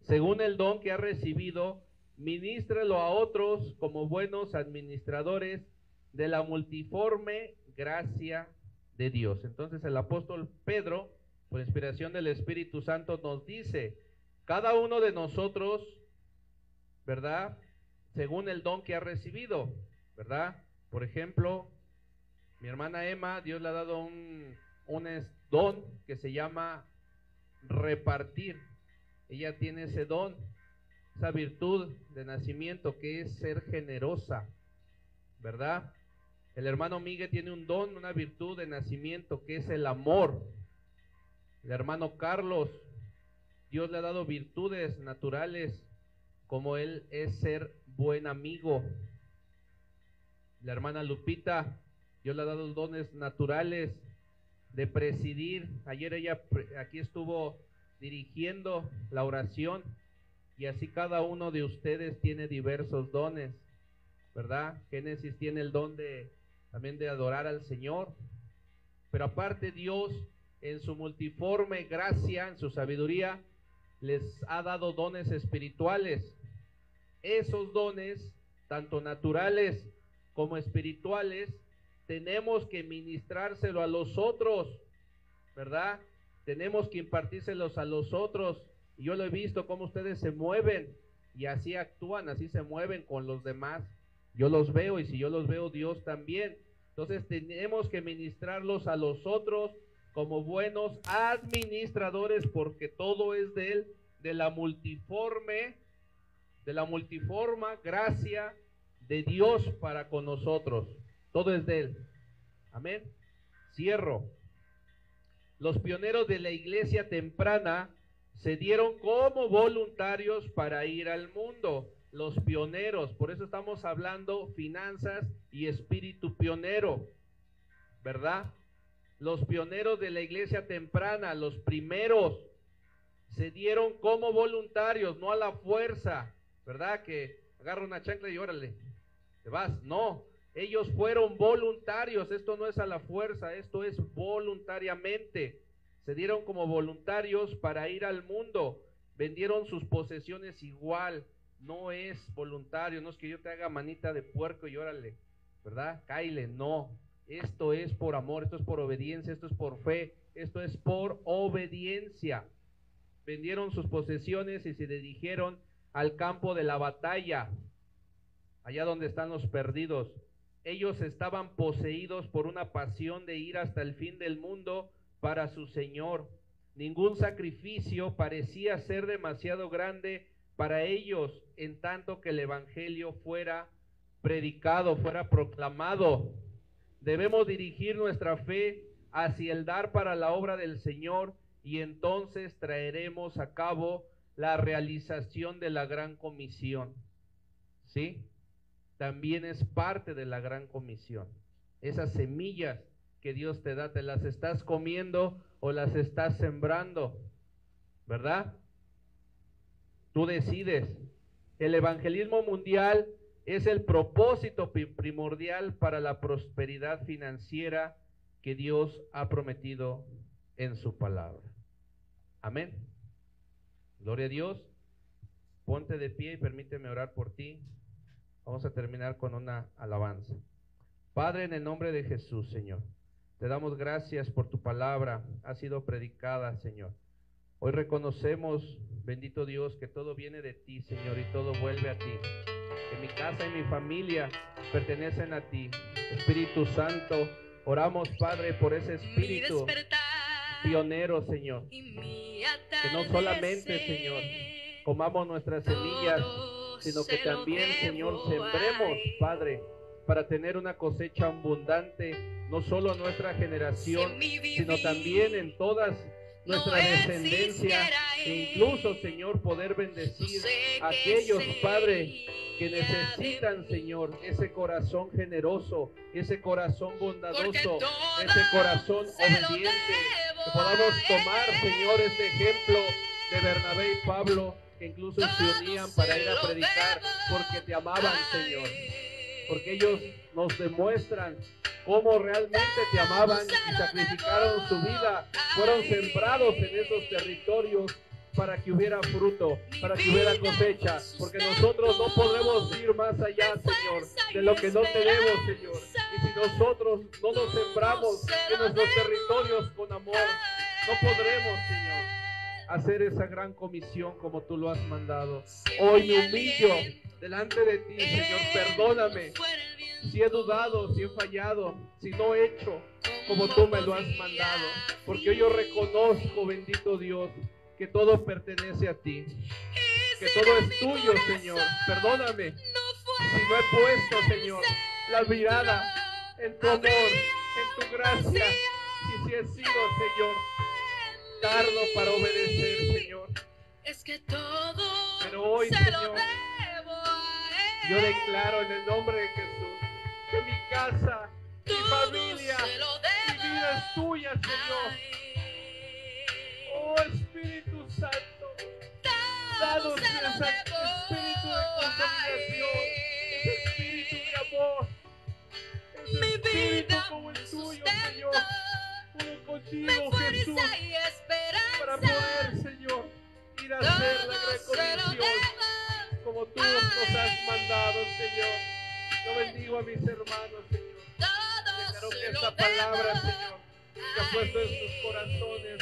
según el don que ha recibido, ministrelo a otros como buenos administradores de la multiforme gracia de Dios. Entonces el apóstol Pedro, por inspiración del Espíritu Santo, nos dice, cada uno de nosotros, ¿verdad? Según el don que ha recibido, ¿verdad? Por ejemplo, mi hermana Emma, Dios le ha dado un don que se llama repartir. Ella tiene ese don, esa virtud de nacimiento que es ser generosa, ¿verdad? El hermano Miguel tiene un don, una virtud de nacimiento que es el amor. El hermano Carlos, Dios le ha dado virtudes naturales como él es ser buen amigo. La hermana Lupita, Dios le ha dado dones naturales de presidir. Ayer ella aquí estuvo dirigiendo la oración, y así cada uno de ustedes tiene diversos dones, ¿verdad? Génesis tiene el don también de adorar al Señor, pero aparte Dios en su multiforme gracia, en su sabiduría, les ha dado dones espirituales. Esos dones, tanto naturales como espirituales, tenemos que ministrárselo a los otros, ¿verdad? Tenemos que impartírselos a los otros. Y yo lo he visto cómo ustedes se mueven y así actúan, así se mueven con los demás. Yo los veo, y si yo los veo, Dios también. Entonces tenemos que ministrarlos a los otros como buenos administradores, porque todo es de Él, de la multiforme gracia de Dios para con nosotros. Todo es de Él. Amén. Cierro. Los pioneros de la iglesia temprana se dieron como voluntarios para ir al mundo. Los pioneros, por eso estamos hablando finanzas y espíritu pionero, ¿verdad? Los pioneros de la iglesia temprana, los primeros, se dieron como voluntarios, no a la fuerza, ¿verdad? Que agarra una chancla y órale, te vas. No, ellos fueron voluntarios. Esto no es a la fuerza, esto es voluntariamente. Se dieron como voluntarios para ir al mundo, vendieron sus posesiones igual. No es voluntario, no es que yo te haga manita de puerco y órale, ¿verdad? Cáile, no. Esto es por amor, esto es por obediencia, esto es por fe, esto es por obediencia. Vendieron sus posesiones y se dirigieron al campo de la batalla, allá donde están los perdidos. Ellos estaban poseídos por una pasión de ir hasta el fin del mundo para su Señor. Ningún sacrificio parecía ser demasiado grande para ellos, en tanto que el evangelio fuera predicado, fuera proclamado. Debemos dirigir nuestra fe hacia el dar para la obra del Señor, y entonces traeremos a cabo la realización de la gran comisión. ¿Sí? También es parte de la gran comisión. Esas semillas que Dios te da, ¿te las estás comiendo o las estás sembrando? ¿Verdad? Tú decides. El evangelismo mundial es el propósito primordial para la prosperidad financiera que Dios ha prometido en su palabra. Amén. Gloria a Dios. Ponte de pie y permíteme orar por ti. Vamos a terminar con una alabanza. Padre, en el nombre de Jesús, Señor, te damos gracias por tu palabra. Ha sido predicada, Señor. Hoy reconocemos, bendito Dios, que todo viene de ti, Señor, y todo vuelve a ti. Que mi casa y mi familia pertenecen a ti. Espíritu Santo, oramos, Padre, por ese espíritu pionero, Señor. Que no solamente, Señor, comamos nuestras semillas, sino que también, Señor, sembremos, Padre, para tener una cosecha abundante, no solo en nuestra generación, sino también en todas nuestra descendencia, e incluso, Señor, poder bendecir a aquellos, Padre, que necesitan, Señor, ese corazón generoso, ese corazón bondadoso, ese corazón obediente. Que podamos tomar, Señor, este ejemplo de Bernabé y Pablo, que incluso se unían para ir a predicar porque te amaban, Señor. Porque ellos nos demuestran cómo realmente te amaban y sacrificaron su vida, fueron sembrados en esos territorios para que hubiera fruto, para que hubiera cosecha, porque nosotros no podremos ir más allá, Señor, de lo que no tenemos, Señor. Y si nosotros no nos sembramos en nuestros territorios con amor, no podremos, Señor, hacer esa gran comisión como tú lo has mandado. Hoy me humillo delante de ti, Señor, perdóname si he dudado, si he fallado, si no he hecho como tú me lo has mandado, porque hoy yo reconozco, bendito Dios, que todo pertenece a ti, que todo es tuyo, Señor. Perdóname si no he puesto, Señor, la mirada en tu amor, en tu gracia, y si he sido, Señor, tardo para obedecer, Señor. Pero hoy, Señor, yo declaro en el nombre de Jesús que mi casa, mi familia, mi vida es tuya, Señor. Oh Espíritu Santo, danos ese espíritu de consagración, ese espíritu de amor, ese espíritu como el tuyo, Señor, uno contigo, Jesús, para poder, Señor, ir a hacer la gran comisión como tú nos has mandado, Señor. Yo bendigo a mis hermanos, Señor. Declaro que esta palabra, Señor, que ha puesto en sus corazones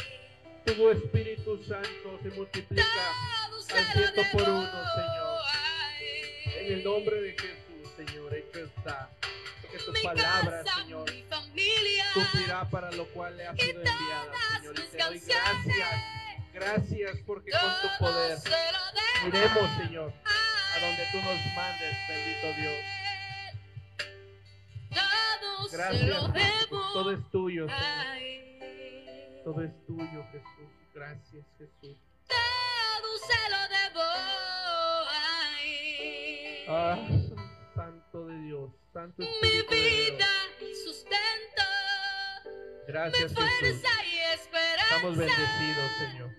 tu Espíritu Santo se multiplica al 100 por 1, Señor. En el nombre de Jesús, Señor, hecho está. Porque tu palabra, Señor, cumplirá para lo cual le ha sido enviada, Señor. Y te doy gracias. Gracias porque con tu poder iremos, Señor, a donde tú nos mandes, bendito Dios. Gracias, Jesús. Todo es tuyo, Señor. Todo es tuyo, Jesús. Gracias, Jesús. Ah, Santo de Dios, Santo Espíritu de Dios. Gracias, Jesús. Estamos bendecidos, Señor.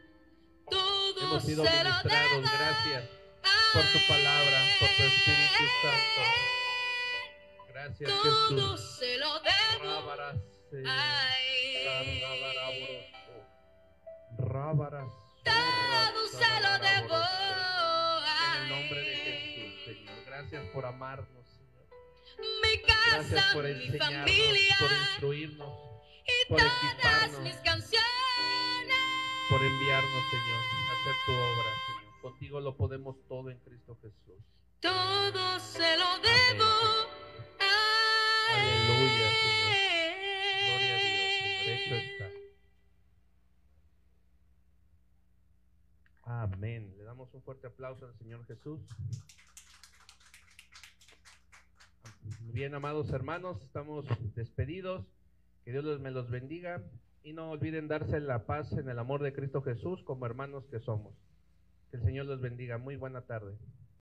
Hemos sido ministrados. Gracias por tu palabra, por tu Espíritu Santo. Gracias, Jesús. En el nombre de Jesús, Señor. Gracias por amarnos, Señor. Gracias por enseñarnos, por instruirnos, por equiparnos, por enviarnos, Señor, a hacer tu obra, Señor. Contigo lo podemos todo en Cristo Jesús. Todo se lo debo. Aleluya, Señor. Gloria a Dios, Señor. Hecho está. Amén. Le damos un fuerte aplauso al Señor Jesús. Bien, amados hermanos, estamos despedidos. Que Dios me los bendiga. Y no olviden darse la paz en el amor de Cristo Jesús como hermanos que somos. Que el Señor los bendiga. Muy buena tarde.